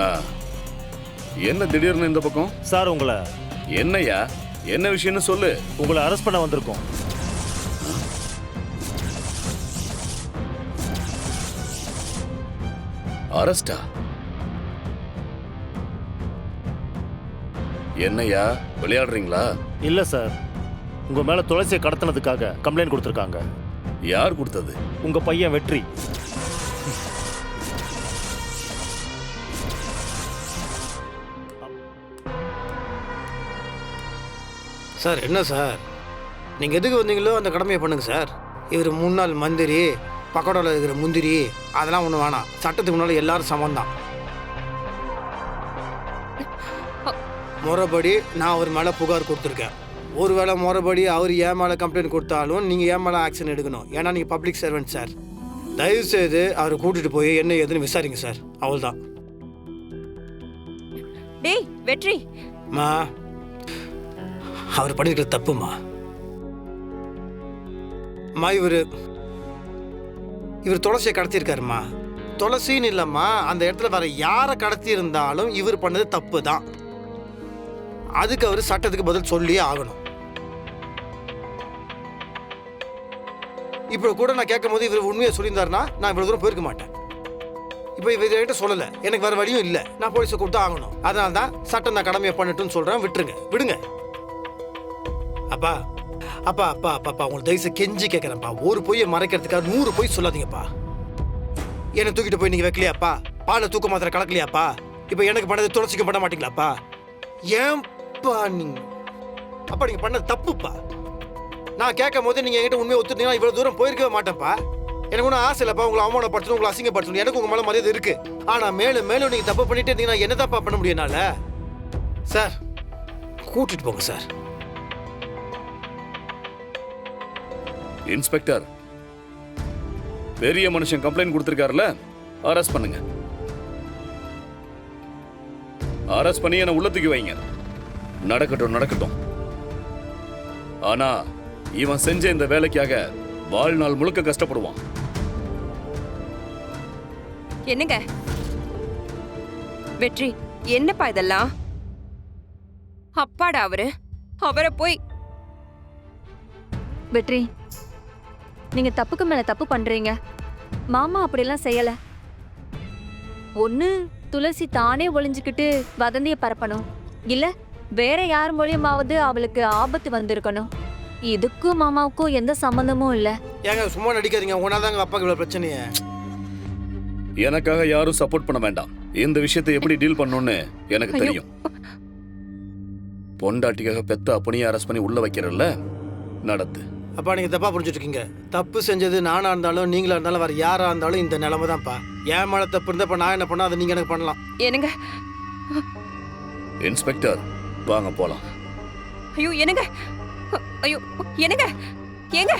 ஆ, என்ன திடீர்னு இந்த பக்கம்? சார் உங்களை என்னையா, என்ன விஷயம்னு சொல்லு. உங்களை அரெஸ்ட் பண்ண வந்திருக்கோம். அரஸ்டா? என்னையா விளையாடுறீங்களா? இல்ல சார், உங்க மேல துளசியை கடத்தினதுக்காக கம்ப்ளைண்ட் கொடுத்துருக்காங்க. யார் கொடுத்தது? உங்க பையன் வெற்றி. சார் என்ன சார், நீங்கள் எதுக்கு வந்தீங்களோ அந்த கடமையை பண்ணுங்க சார். இவர் முன்னாள் மந்திரி, பக்கோடாவில் இருக்கிற முந்திரி, அதெல்லாம் ஒன்றும் வேணாம். சட்டத்துக்கு முன்னால் எல்லாரும் சமந்தான். முறைப்படி நான் அவர் மேலே புகார் கொடுத்துருக்கேன். ஒருவேளை முறைப்படி அவர் என் மேலே கம்ப்ளைண்ட் கொடுத்தாலும் நீங்கள் என் மேலே ஆக்ஷன் எடுக்கணும். ஏன்னா நீங்கள் பப்ளிக் சர்வெண்ட் சார். தயவுசெய்து அவரை கூட்டிகிட்டு போய் என்ன ஏதுன்னு விசாரிங்க சார். அவ்வளோதான். டேய் வெற்றி, மா, அவர் பண்ணிருக்கிற தப்புமா. அம்மா, இவர் துளசியை கடத்தியிருக்காருமா. துளசின்னு இல்லைம்மா, அந்த இடத்துல வேற யாரை கடத்தி இருந்தாலும் இவர் பண்ணது தப்பு தான். அதுக்கு அவர் சட்டத்துக்கு பதில் சொல்லியே ஆகணும். இப்போ கூட நான் கேட்கும் போது இவர் உண்மையை சொல்லியிருந்தாருன்னா நான் இவ்வளவு தூரம் போயிருக்க மாட்டேன். இப்போ இவர்கிட்ட சொல்லலை, எனக்கு வேற வழியும் இல்லை. நான் போலீஸை கூப்பிட்டு ஆகணும். அதனால தான் சட்டம் நான் கடமையை பண்ணட்டுன்னு சொல்றேன். விட்டுருங்க, விடுங்க. அப்பா அப்பா அப்பா அப்பா அப்பா உங்களுக்கு தயவுசு கெஞ்சி கேட்குறேன்ப்பா. ஒரு பொய்யை மறைக்கிறதுக்காக 100 பொய் சொல்லாதீங்கப்பா. என்னை தூக்கிட்டு போய் நீங்கள் வைக்கலையாப்பா? பாலை தூக்க மாத்திரை கலக்கலையாப்பா? இப்போ எனக்கு பண்ணது துளசிக்கும் பண்ண மாட்டீங்களாப்பா? ஏன்பா அப்பா நீங்கள் பண்ணது தப்புப்பா. நான் கேட்கும் போது நீங்கள் என்கிட்ட உண்மையை ஒத்துட்டீங்கன்னா இவ்வளோ தூரம் போயிருக்கவே மாட்டேன்ப்பா. எனக்கு ஒன்றும் ஆசை இல்லைப்பா உங்களை அவமானப்படுத்தணும், உங்களை அசிங்கப்படுத்தணும். எனக்கு உங்கள் மேலே மரியாதை இருக்கு. ஆனால் மேலும் மேலும் நீங்கள் தப்பு பண்ணிட்டு இருந்தீங்கன்னா என்ன தப்பா பண்ண முடியும் என்னால? சார் கூட்டிட்டு போங்க சார். இன்ஸ்பெக்டர், பெரிய மனுஷன் கம்ப்ளைண்ட் கொடுத்திருக்காருல, அரெஸ்ட் பண்ணுங்க. அரெஸ்ட் பண்ணி என்ன உள்ள தூக்கி வைங்க. நடக்கட்டும் நடக்கட்டும். ஆனா இவன் செஞ்ச இந்த வேலைக்காக வாழ்நாள் முழுக்க கஷ்டப்படுவான். என்னங்க வெற்றி, என்னப்பா இதெல்லாம்? அப்பாடா அவரை போய். வெற்றி, நீங்க தப்புக்கு மேல தப்பு பண்றீங்க. மாமா அப்படிலாம் செய்யல. ஒண்ணு துளசி தானே ஒளிஞ்சுக்கிட்டு வதந்திய பரப்பணும், இல்ல வேற யார் மூலியமாவது அவளுக்கு ஆபத்து வந்திருக்கணும். இதுக்கும் மாமாவுக்கும் எந்த சம்பந்தமும் இல்ல. ஏங்க சும்மா நடிக்காதீங்க. உங்களாதாங்க அப்பாக்கு இவ்வளவு பிரச்சனையே. எனக்காக யாரும் சப்போர்ட் பண்ண வேண்டாம். இந்த விஷயத்தை எப்படி டீல் பண்ணணும்னு எனக்கு தெரியும். பொண்டாட்டிக்காக பெத்த அப்பனையே அரெஸ்ட் பண்ணி உள்ள வைக்கிறல்ல, நடத்து. அப்பா நீங்க தப்பா புரிஞ்சுட்டு இருக்கீங்க. தப்பு செஞ்சது நானா இருந்தாலும் நீங்களா இருந்தாலும் வேற யாரா இருந்தாலும் இந்த நிலைமை தான்ப்பா. ஏன் மேல தப்பு இருந்தா நான் என்ன பண்ணா அதை நீங்க எனக்கு பண்ணலாம். என்னங்க இன்ஸ்பெக்டர், வாங்க போலாம். ஐயோ என்னங்க, ஐயோ என்னங்க, ஏங்க